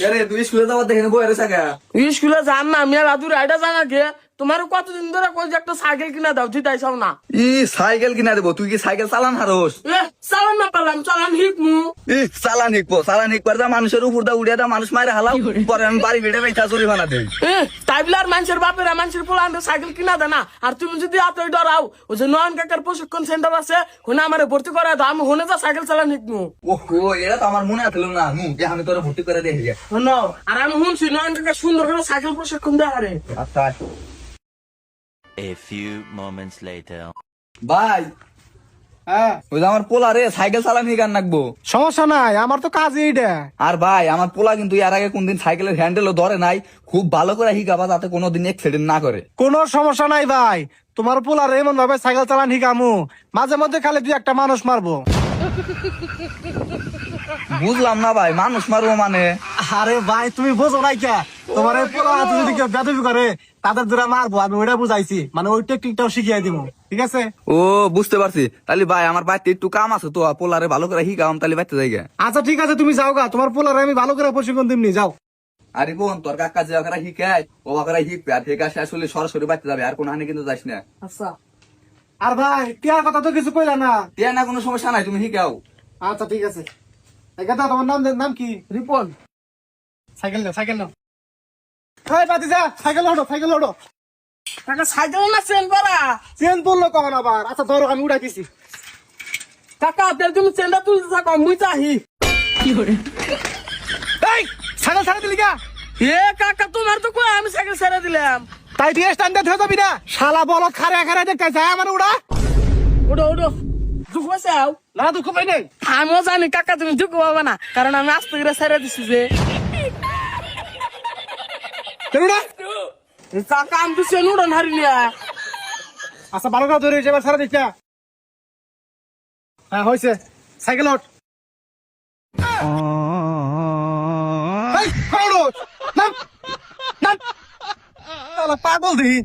আরে তুই স্কুলে যাওয়ার দেখে বই রেছে গা। স্কুলে যান না আমি আর আদুর আইডা জানা গে তোমার কতদিন ধরে কই যে একটা সাইকেল কিনা দাও তুই তাইছাও না। সাইকেল কিনা দেবো, তুই কি সাইকেল চালান হারোস? চালান না পারলাম চালান শিখমু। চালান শিখবার দা মানুষের উপর দা উড়িয়া দা মানুষ মারে হালাও, পরে আমি বাড়ি বেড়ে বেচা জরিমানা দেই। তাই বলে আর মানুষের বাপেরা মানুষের পোলা সাইকেল কিনা দেয় না। আর তুমি যদি এতই ডরাও ওই যে নয়ন কাকার প্রশিক্ষণ সেন্টার আছে ওখানে আমার ভর্তি করা দাও, আমি ওখানে যা সাইকেল চালান শিখমু। ওহো, এটা তো আমার মনে আছিল না। আমি তোর ভর্তি করে দেখি। আর আমি শুনছি নয়ন কাকা সুন্দর করে সাইকেল প্রশিক্ষণ দেয়। আরে আচ্ছা A few moments later. ভাই, হ্যাঁ ওই যে আমার পোলা রে সাইকেল চালানি গান রাখবো। সমস্যা নাই, আমার তো কাজই এটা। আর ভাই আমার পোলা কিন্তু এর আগে কোনদিন সাইকেলের হ্যান্ডেলও ধরে নাই, খুব ভালো করে শিখাবা যাতে কোনোদিন অ্যাক্সিডেন্ট না করে। কোনো সমস্যা নাই ভাই, তোমার পোলার এমন ভাবে সাইকেল চালান শিখামু মাঝে মধ্যে খালি দুই একটা মানুষ মারবো। বুঝলাম না ভাই, মানুষ মারবো মানে? আরে ভাই তুমি বোঝো নাই কে, তোমার এই পোলা হাতে যদি কেউ বেদবি করে তাদের দ্বারা মারবো, আমি ওইটা বুঝাইছি, মানে ওই টেকনিকটাও শিখিয়ে দিব। ঠিক আছে? ও বুঝতে পারছি। তাহলে ভাই আমার বাড়িতে একটু কাম আছে তো, পোলারে ভালো করে শিখাম, তাহলে বাড়িতে যাই গে। আচ্ছা ঠিক আছে, তুমি যাও গা, তোমার পোলারে আমি ভালো করে প্রশিক্ষণ দিমনি, যাও। আরে বোন, তোর কাকা যে ওখানে শিখায় ও ওখানে শিখবে, আর ঠিক আছে আসলে সরাসরি বাড়িতে যাবে, আর কোনো হানি কিন্তু যাস না। আচ্ছা আর ভাই টিয়ার কথা তো কিছু কইলা না। দিয়া না, কোনো সমস্যা নাই, তুমি শিখাও। আচ্ছা ঠিক আছে। এখানে তোমার নাম কি? রিপন। সাইকেল নাও, সাইকেল নাও। এই বাতিজা, সাইকেল ওঠো, সাইকেল ওঠো। কাকা সাইকেল না চেন করা। চেন পড়লো কখন আবার? আচ্ছা ধরো, আমি উড়াই দিছি। কাকা তেল তুমি চেনটা তুলতে থাকো মুই চাহি। এই সাইকেল ছাড়া দিলি গা? এ কাকা তোমার তো কই আমি সাইকেল ছেড়ে দিলাম। তাই তুই স্ট্যান্ডে ধরে যাবি না? শালা বলত খারে খারে দেখতে যায় আমার উড়া। ওডো ওডো দুঃখ আছে আও। না দুঃখ পাই নাই। আমিও জানি কাকা তুমি দুঃখ পাবা না, কারণ আমি আস্তে করে ছেড়ে দিছি যে। উড়া। কাকা আমি তো চেন উড়ান হারিলিয়া। আচ্ছা ভালো করে ধরে এবার ছাড়া দিচ্ছা। হ্যাঁ হয়েছে, সাইকেল ওঠ। এই, ওঠ। নাম নাম পাগল দিই।